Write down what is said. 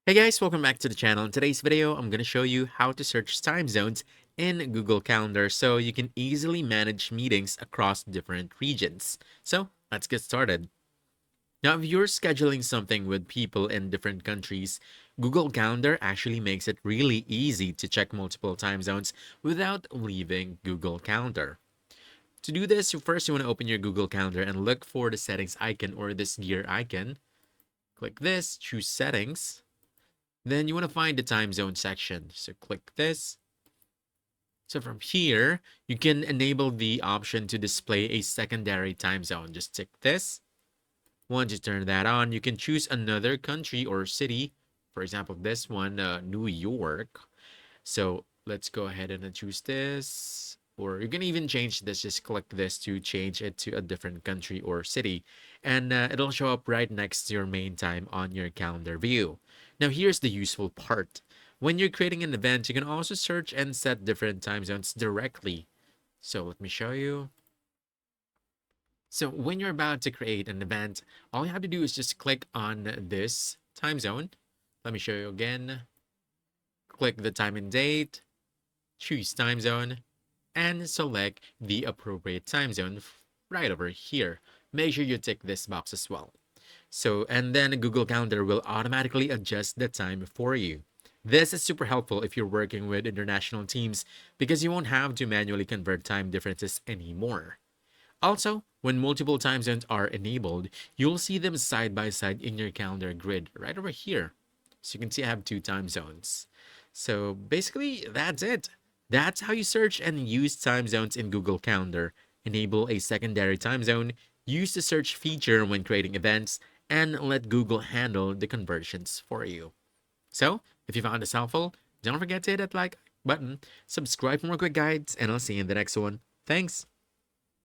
Hey guys, welcome back to the channel. In today's video, I'm going to show you how to search time zones in Google Calendar so you can easily manage meetings across different regions. So let's get started. Now, if you're scheduling something with people in different countries, Google Calendar actually makes it really easy to check multiple time zones without leaving Google Calendar. To do this, first you want to open your Google Calendar and look for the settings icon or this gear icon. Click this, choose settings. Then you want to find the time zone section. So click this. So from here, you can enable the option to display a secondary time zone. Just tick this. Once you turn that on, you can choose another country or city. For example, this one, New York. So let's go ahead and choose this. Or you can even change this. Just click this to change it to a different country or city. And it'll show up right next to your main time on your calendar view. Now, here's the useful part. When you're creating an event, you can also search and set different time zones directly. So let me show you. So when you're about to create an event, all you have to do is just click on this time zone. Let me show you again. Click the time and date, choose time zone, and select the appropriate time zone right over here. Make sure you tick this box as well. So, and then Google Calendar will automatically adjust the time for you. This is super helpful if you're working with international teams because you won't have to manually convert time differences anymore. Also, when multiple time zones are enabled, you'll see them side by side in your calendar grid right over here. So you can see I have two time zones. So basically, that's it. That's how you search and use time zones in Google Calendar. Enable a secondary time zone, use the search feature when creating events, and let Google handle the conversions for you. So, if you found this helpful, don't forget to hit that like button, subscribe for more quick guides, and I'll see you in the next one. Thanks!